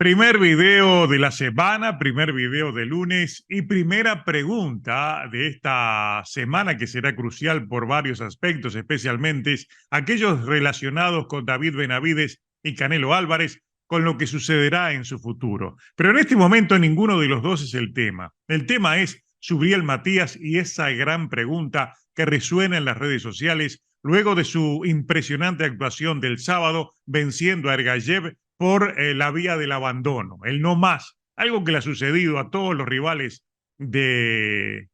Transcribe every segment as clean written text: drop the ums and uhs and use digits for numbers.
Primer video de la semana, primer video de lunes y primera pregunta de esta semana que será crucial por varios aspectos, especialmente aquellos relacionados con David Benavides y Canelo Álvarez, con lo que sucederá en su futuro. Pero en este momento ninguno de los dos es el tema. El tema es Subriel Matías y esa gran pregunta que resuena en las redes sociales luego de su impresionante actuación del sábado venciendo a Ergayev por la vía del abandono, el no más, algo que le ha sucedido a todos los rivales de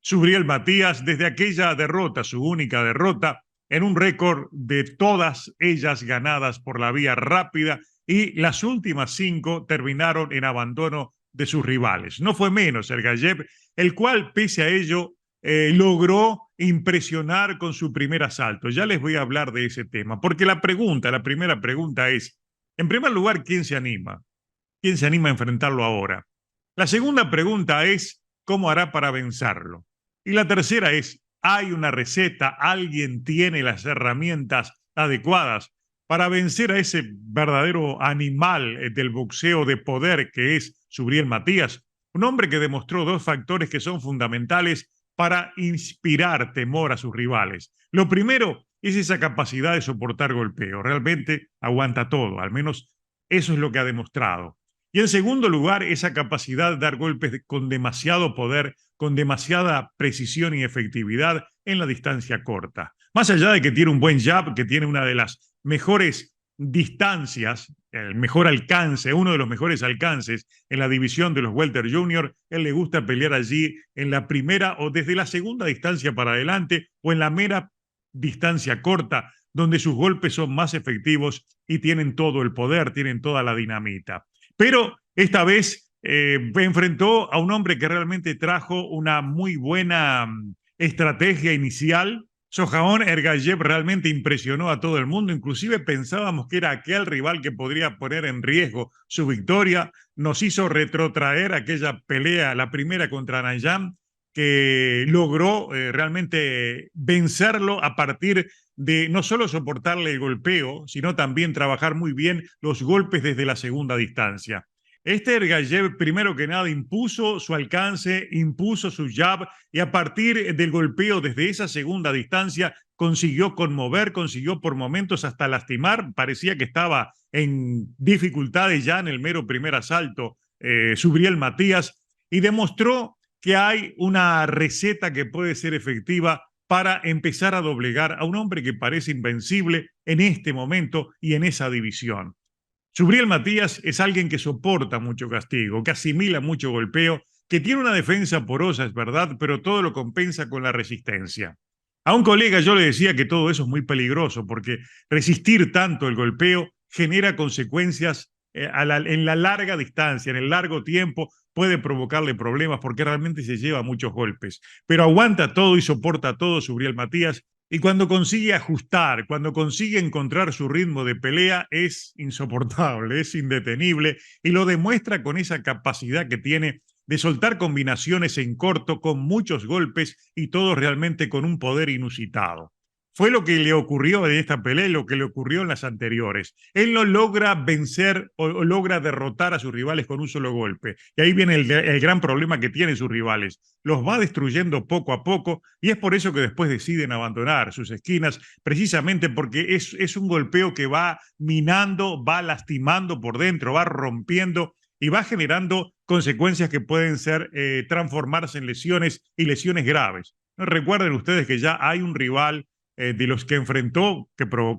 Subriel Matías desde aquella derrota, su única derrota, en un récord de todas ellas ganadas por la vía rápida y las últimas 5 terminaron en abandono de sus rivales. No fue menos Ergayev, el cual pese a ello logró impresionar con su primer asalto. Ya les voy a hablar de ese tema, porque la primera pregunta es, en primer lugar, ¿quién se anima? ¿Quién se anima a enfrentarlo ahora? La segunda pregunta es, ¿cómo hará para vencerlo? Y la tercera es, ¿hay una receta? ¿Alguien tiene las herramientas adecuadas para vencer a ese verdadero animal del boxeo de poder que es Subriel Matías? Un hombre que demostró dos factores que son fundamentales para inspirar temor a sus rivales. Lo primero es esa capacidad de soportar golpeo. Realmente aguanta todo, al menos eso es lo que ha demostrado. Y en segundo lugar, esa capacidad de dar golpes con demasiado poder, con demasiada precisión y efectividad en la distancia corta. Más allá de que tiene un buen jab, que tiene una de las mejores distancias, el mejor alcance, uno de los mejores alcances en la división de los welter junior, él le gusta pelear allí en la primera o desde la segunda distancia para adelante o en la mera distancia corta, donde sus golpes son más efectivos y tienen todo el poder, tienen toda la dinamita. Pero esta vez enfrentó a un hombre que realmente trajo una muy buena estrategia inicial. Sohaon Ergayev realmente impresionó a todo el mundo, inclusive pensábamos que era aquel rival que podría poner en riesgo su victoria. Nos hizo retrotraer aquella pelea, la primera contra Nayam, que logró realmente vencerlo a partir de no solo soportarle el golpeo, sino también trabajar muy bien los golpes desde la segunda distancia. Este Ergayev, primero que nada, impuso su alcance, impuso su jab y a partir del golpeo desde esa segunda distancia consiguió conmover, consiguió por momentos hasta lastimar. Parecía que estaba en dificultades ya en el mero primer asalto Subriel Matías y demostró que hay una receta que puede ser efectiva para empezar a doblegar a un hombre que parece invencible en este momento y en esa división. Subriel Matías es alguien que soporta mucho castigo, que asimila mucho golpeo, que tiene una defensa porosa, es verdad, pero todo lo compensa con la resistencia. A un colega yo le decía que todo eso es muy peligroso porque resistir tanto el golpeo genera consecuencias en la larga distancia, en el largo tiempo, puede provocarle problemas porque realmente se lleva muchos golpes. Pero aguanta todo y soporta todo Subriel Matías y cuando consigue ajustar, cuando consigue encontrar su ritmo de pelea, es insoportable, es indetenible y lo demuestra con esa capacidad que tiene de soltar combinaciones en corto con muchos golpes y todos realmente con un poder inusitado. Fue lo que le ocurrió en esta pelea y lo que le ocurrió en las anteriores. Él no logra vencer o logra derrotar a sus rivales con un solo golpe. Y ahí viene el gran problema que tienen sus rivales. Los va destruyendo poco a poco y es por eso que después deciden abandonar sus esquinas, precisamente porque es un golpeo que va minando, va lastimando por dentro, va rompiendo y va generando consecuencias que pueden ser transformarse en lesiones y lesiones graves. Recuerden ustedes que ya hay un rival de los que enfrentó,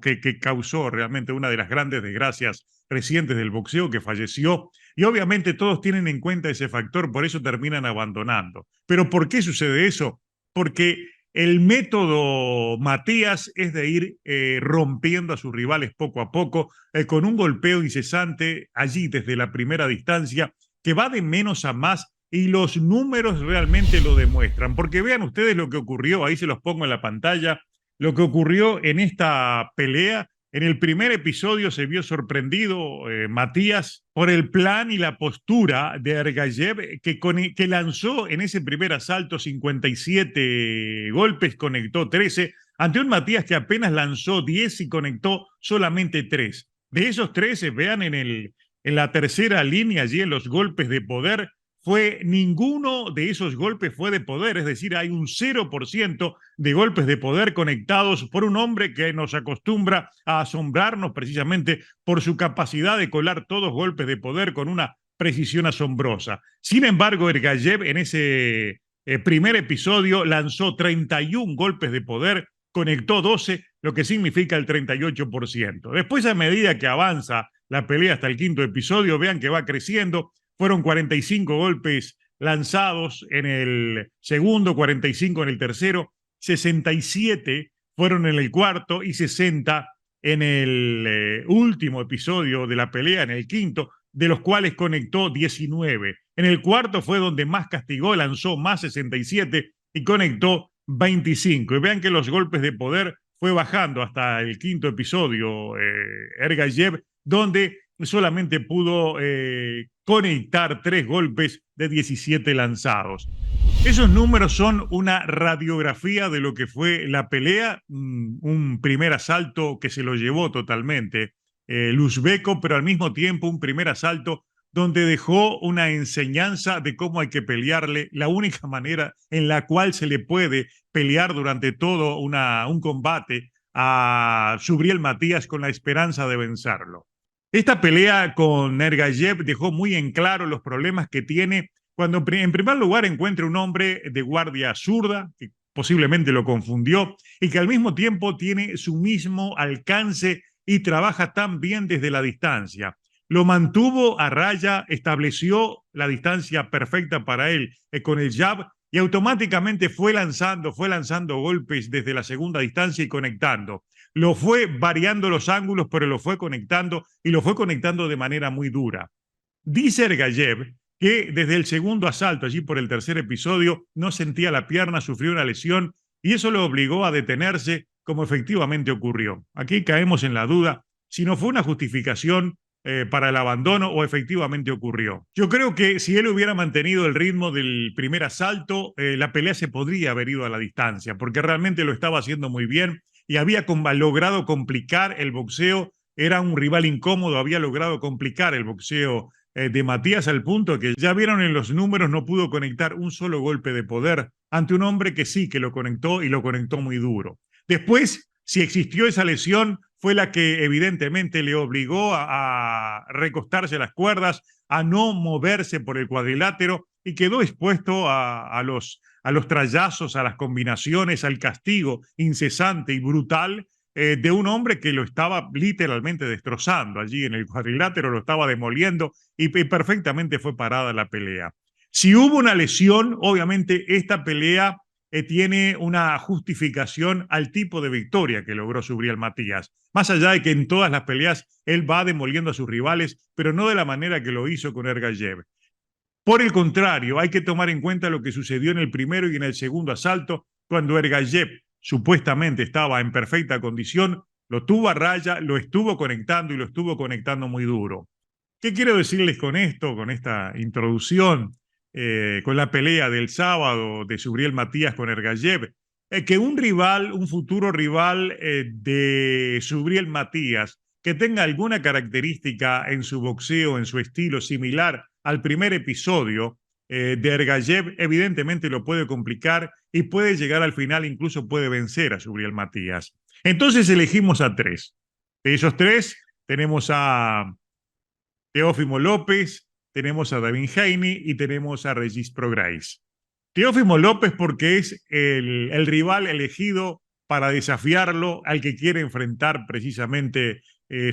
que causó realmente una de las grandes desgracias recientes del boxeo, que falleció. Y obviamente todos tienen en cuenta ese factor, por eso terminan abandonando. ¿Pero por qué sucede eso? Porque el método Matías es de ir rompiendo a sus rivales poco a poco, con un golpeo incesante allí desde la primera distancia, que va de menos a más y los números realmente lo demuestran. Porque vean ustedes lo que ocurrió, ahí se los pongo en la pantalla, lo que ocurrió en esta pelea. En el primer episodio se vio sorprendido Matías por el plan y la postura de Ergayev que lanzó en ese primer asalto 57 golpes, conectó 13, ante un Matías que apenas lanzó 10 y conectó solamente 3. De esos 13, vean en la tercera línea, allí en los golpes de poder, ninguno de esos golpes fue de poder, es decir, hay un 0% de golpes de poder conectados por un hombre que nos acostumbra a asombrarnos precisamente por su capacidad de colar todos golpes de poder con una precisión asombrosa. Sin embargo, Ergayev en ese primer episodio lanzó 31 golpes de poder, conectó 12, lo que significa el 38%. Después, a medida que avanza la pelea hasta el quinto episodio, vean que va creciendo. Fueron 45 golpes lanzados en el segundo, 45 en el tercero, 67 fueron en el cuarto y 60 en el último episodio de la pelea, en el quinto, de los cuales conectó 19. En el cuarto fue donde más castigó, lanzó más 67 y conectó 25. Y vean que los golpes de poder fue bajando hasta el quinto episodio, Ergayev, donde solamente pudo conectar 3 golpes de 17 lanzados. Esos números son una radiografía de lo que fue la pelea, un primer asalto que se lo llevó totalmente Luzbekov, pero al mismo tiempo un primer asalto donde dejó una enseñanza de cómo hay que pelearle, la única manera en la cual se le puede pelear durante todo un combate a Subriel Matías con la esperanza de vencerlo. Esta pelea con Ergayev dejó muy en claro los problemas que tiene cuando en primer lugar encuentra un hombre de guardia zurda, que posiblemente lo confundió, y que al mismo tiempo tiene su mismo alcance y trabaja tan bien desde la distancia. Lo mantuvo a raya, estableció la distancia perfecta para él con el jab y automáticamente fue lanzando golpes desde la segunda distancia y conectando. Lo fue variando los ángulos, pero lo fue conectando y lo fue conectando de manera muy dura. Dice Ergayev que desde el segundo asalto, allí por el tercer episodio, no sentía la pierna, sufrió una lesión y eso lo obligó a detenerse, como efectivamente ocurrió. Aquí caemos en la duda si no fue una justificación para el abandono o efectivamente ocurrió. Yo creo que si él hubiera mantenido el ritmo del primer asalto, la pelea se podría haber ido a la distancia, porque realmente lo estaba haciendo muy bien y había logrado complicar el boxeo. Era un rival incómodo, había logrado complicar el boxeo de Matías al punto que ya vieron en los números, no pudo conectar un solo golpe de poder ante un hombre que sí, que lo conectó y lo conectó muy duro. Después, si existió esa lesión, fue la que evidentemente le obligó a recostarse a las cuerdas, a no moverse por el cuadrilátero y quedó expuesto a los trayazos, a las combinaciones, al castigo incesante y brutal de un hombre que lo estaba literalmente destrozando allí en el cuadrilátero, lo estaba demoliendo y perfectamente fue parada la pelea. Si hubo una lesión, obviamente esta pelea tiene una justificación al tipo de victoria que logró Subriel Matías. Más allá de que en todas las peleas él va demoliendo a sus rivales, pero no de la manera que lo hizo con Ergayev. Por el contrario, hay que tomar en cuenta lo que sucedió en el primero y en el segundo asalto, cuando Ergayev supuestamente estaba en perfecta condición, lo tuvo a raya, lo estuvo conectando y lo estuvo conectando muy duro. ¿Qué quiero decirles con esto, con esta introducción, con la pelea del sábado de Subriel Matías con Ergayev? Que un rival, un futuro rival de Subriel Matías, que tenga alguna característica en su boxeo, en su estilo similar al primer episodio de Ergayev, evidentemente lo puede complicar y puede llegar al final, incluso puede vencer a Subriel Matías. Entonces elegimos a 3. De esos 3 tenemos a Teófimo López, tenemos a Devin Haney y tenemos a Regis Prograis. Teófimo López porque es el rival elegido para desafiarlo al que quiere enfrentar precisamente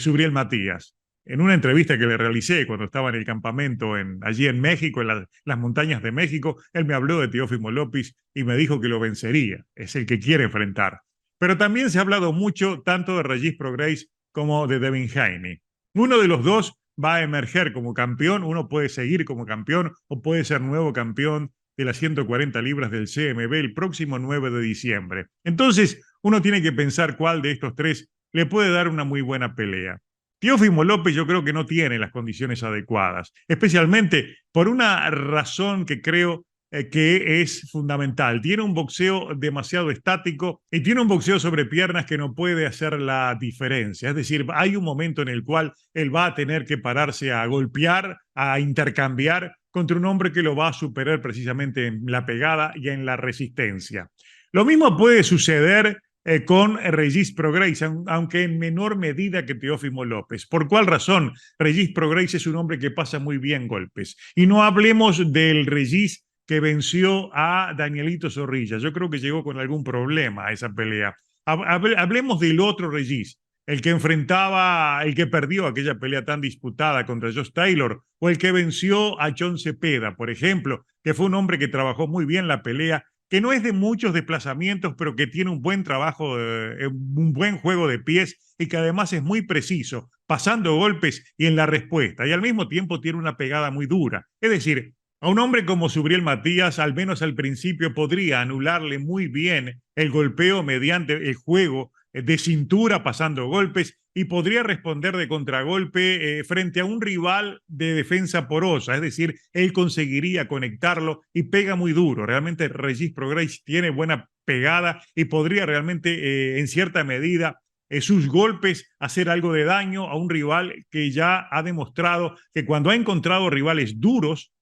Subriel Matías. En una entrevista que le realicé cuando estaba en el campamento allí en México, en las montañas de México, él me habló de Teófimo López y me dijo que lo vencería. Es el que quiere enfrentar. Pero también se ha hablado mucho tanto de Regis Prograis como de Devin Haney. Uno de los dos va a emerger como campeón, uno puede seguir como campeón o puede ser nuevo campeón de las 140 libras del CMB el próximo 9 de diciembre. Entonces, uno tiene que pensar cuál de estos 3 le puede dar una muy buena pelea. Teófimo López yo creo que no tiene las condiciones adecuadas, especialmente por una razón que creo que es fundamental. Tiene un boxeo demasiado estático y tiene un boxeo sobre piernas que no puede hacer la diferencia. Es decir, hay un momento en el cual él va a tener que pararse a golpear, a intercambiar contra un hombre que lo va a superar precisamente en la pegada y en la resistencia. Lo mismo puede suceder con Regis Prograis, aunque en menor medida que Teófimo López. ¿Por cuál razón? Regis Prograis es un hombre que pasa muy bien golpes. Y no hablemos del Regis que venció a Danielito Zorrilla. Yo creo que llegó con algún problema a esa pelea. Hablemos del otro Regis, el que enfrentaba, el que perdió aquella pelea tan disputada contra Josh Taylor, o el que venció a John Cepeda, por ejemplo, que fue un hombre que trabajó muy bien la pelea, que no es de muchos desplazamientos, pero que tiene un buen trabajo, un buen juego de pies y que además es muy preciso, pasando golpes y en la respuesta, y al mismo tiempo tiene una pegada muy dura. Es decir, a un hombre como Subriel Matías, al menos al principio, podría anularle muy bien el golpeo mediante el juego de cintura pasando golpes y podría responder de contragolpe frente a un rival de defensa porosa, es decir, él conseguiría conectarlo y pega muy duro. Realmente Regis Prograis tiene buena pegada y podría realmente en cierta medida sus golpes hacer algo de daño a un rival que ya ha demostrado que cuando ha encontrado rivales duros,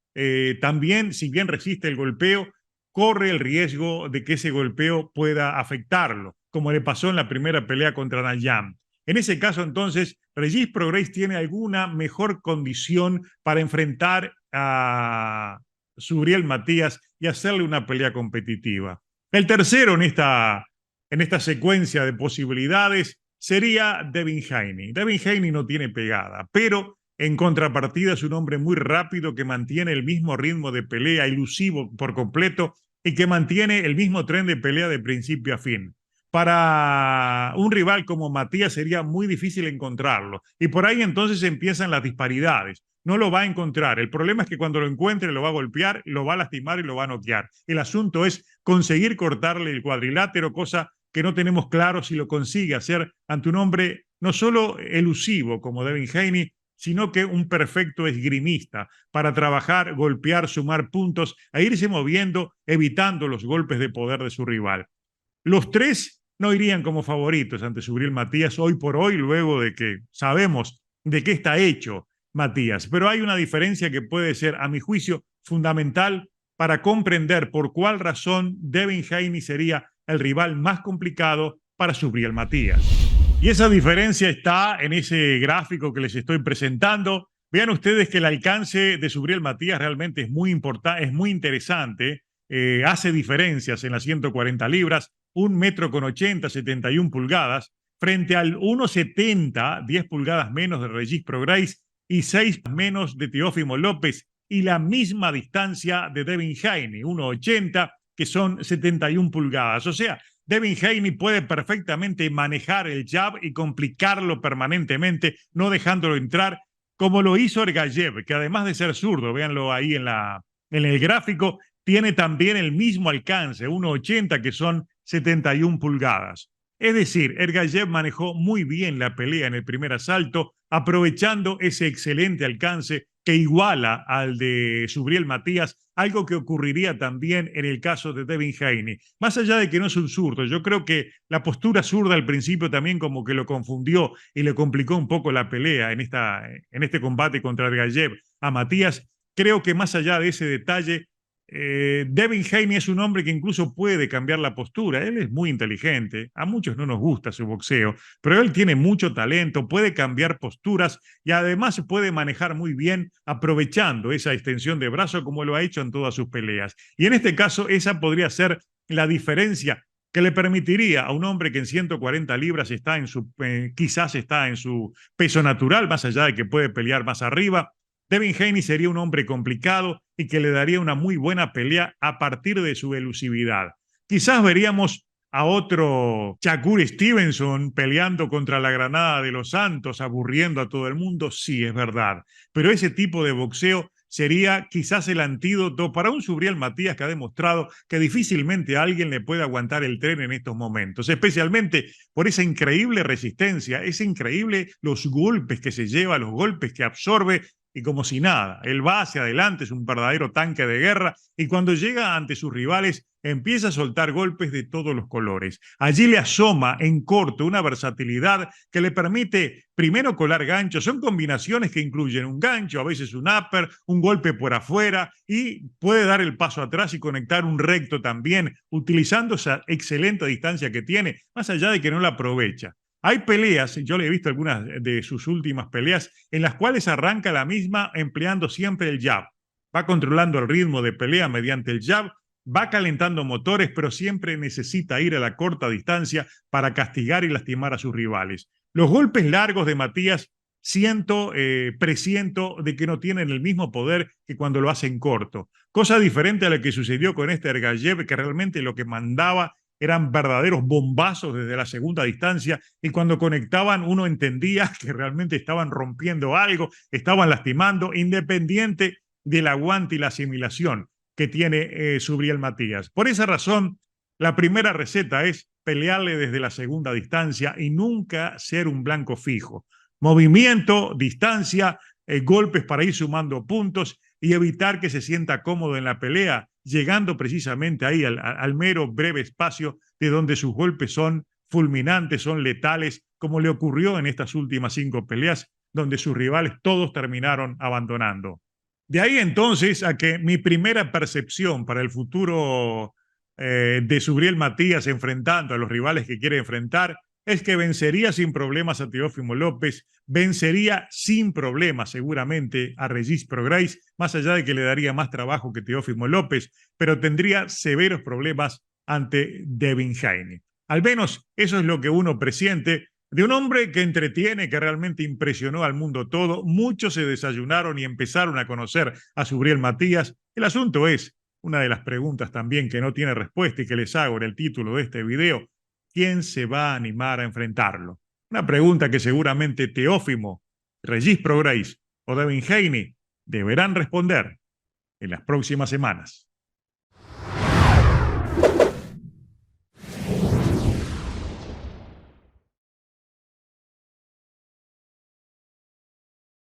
también, si bien resiste el golpeo, corre el riesgo de que ese golpeo pueda afectarlo, como le pasó en la primera pelea contra Nayam. En ese caso, entonces, Regis Prograis tiene alguna mejor condición para enfrentar a Subriel Matías y hacerle una pelea competitiva. El tercero en esta secuencia de posibilidades sería Devin Haney. Devin Haney no tiene pegada, pero en contrapartida es un hombre muy rápido que mantiene el mismo ritmo de pelea, elusivo por completo, y que mantiene el mismo tren de pelea de principio a fin. Para un rival como Matías sería muy difícil encontrarlo. Y por ahí entonces empiezan las disparidades. No lo va a encontrar. El problema es que cuando lo encuentre lo va a golpear, lo va a lastimar y lo va a noquear. El asunto es conseguir cortarle el cuadrilátero, cosa que no tenemos claro si lo consigue hacer ante un hombre no solo elusivo como Devin Haney, sino que un perfecto esgrimista para trabajar, golpear, sumar puntos e irse moviendo, evitando los golpes de poder de su rival. Los tres no irían como favoritos ante Subriel Matías hoy por hoy, luego de que sabemos de qué está hecho Matías. Pero hay una diferencia que puede ser, a mi juicio, fundamental para comprender por cuál razón Devin Haney sería el rival más complicado para Subriel Matías. Y esa diferencia está en ese gráfico que les estoy presentando. Vean ustedes que el alcance de Subriel Matías realmente es muy importante, es muy interesante. Hace diferencias en las 140 libras, 1,80 m, 71 pulgadas, frente al 1,70, 10 pulgadas menos de Regis Prograis y 6 menos de Teófimo López, y la misma distancia de Devin Haney, 1,80, que son 71 pulgadas. O sea, Devin Haney puede perfectamente manejar el jab y complicarlo permanentemente, no dejándolo entrar, como lo hizo Ergayev, que además de ser zurdo, véanlo ahí en el gráfico, tiene también el mismo alcance, 1,80, que son 71 pulgadas. Es decir, Ergayev manejó muy bien la pelea en el primer asalto, aprovechando ese excelente alcance que iguala al de Subriel Matías, algo que ocurriría también en el caso de Devin Haney. Más allá de que no es un zurdo, yo creo que la postura zurda al principio también como que lo confundió y le complicó un poco la pelea en este combate contra Ergayev a Matías. Creo que más allá de ese detalle, Devin Haney es un hombre que incluso puede cambiar la postura. Él es muy inteligente, a muchos no nos gusta su boxeo, pero él tiene mucho talento, puede cambiar posturas y además se puede manejar muy bien aprovechando esa extensión de brazo como lo ha hecho en todas sus peleas. Y en este caso esa podría ser la diferencia que le permitiría a un hombre que en 140 libras está quizás está en su peso natural, más allá de que puede pelear más arriba. Devin Haney sería un hombre complicado y que le daría una muy buena pelea a partir de su elusividad. Quizás veríamos a otro Shakur Stevenson peleando contra la Granada de los Santos, aburriendo a todo el mundo, sí, es verdad. Pero ese tipo de boxeo sería quizás el antídoto para un Subriel Matías que ha demostrado que difícilmente alguien le puede aguantar el tren en estos momentos, especialmente por esa increíble resistencia, es increíble los golpes que se lleva, los golpes que absorbe, y como si nada. Él va hacia adelante, es un verdadero tanque de guerra y cuando llega ante sus rivales empieza a soltar golpes de todos los colores. Allí le asoma en corto una versatilidad que le permite primero colar ganchos. Son combinaciones que incluyen un gancho, a veces un upper, un golpe por afuera y puede dar el paso atrás y conectar un recto también, utilizando esa excelente distancia que tiene, más allá de que no la aprovecha. Hay peleas, yo le he visto algunas de sus últimas peleas, en las cuales arranca la misma empleando siempre el jab. Va controlando el ritmo de pelea mediante el jab, va calentando motores, pero siempre necesita ir a la corta distancia para castigar y lastimar a sus rivales. Los golpes largos de Matías presiento de que no tienen el mismo poder que cuando lo hacen corto. Cosa diferente a lo que sucedió con este Ergayev, que realmente lo que mandaba eran verdaderos bombazos desde la segunda distancia y cuando conectaban uno entendía que realmente estaban rompiendo algo, estaban lastimando, independiente del aguante y la asimilación que tiene Subriel Matías. Por esa razón, la primera receta es pelearle desde la segunda distancia y nunca ser un blanco fijo. Movimiento, distancia, golpes para ir sumando puntos y evitar que se sienta cómodo en la pelea, llegando precisamente ahí al mero breve espacio de donde sus golpes son fulminantes, son letales, como le ocurrió en estas últimas 5 peleas, donde sus rivales todos terminaron abandonando. De ahí entonces a que mi primera percepción para el futuro de Subriel Matías enfrentando a los rivales que quiere enfrentar es que vencería sin problemas a Teófimo López, vencería sin problemas seguramente a Regis Prograis, más allá de que le daría más trabajo que Teófimo López, pero tendría severos problemas ante Devin Haney. Al menos eso es lo que uno presiente de un hombre que entretiene, que realmente impresionó al mundo todo. Muchos se desayunaron y empezaron a conocer a Subriel Matías. El asunto es, una de las preguntas también que no tiene respuesta y que les hago en el título de este video, ¿quién se va a animar a enfrentarlo? Una pregunta que seguramente Teófimo, Regis Prograis o Devin Haney deberán responder en las próximas semanas.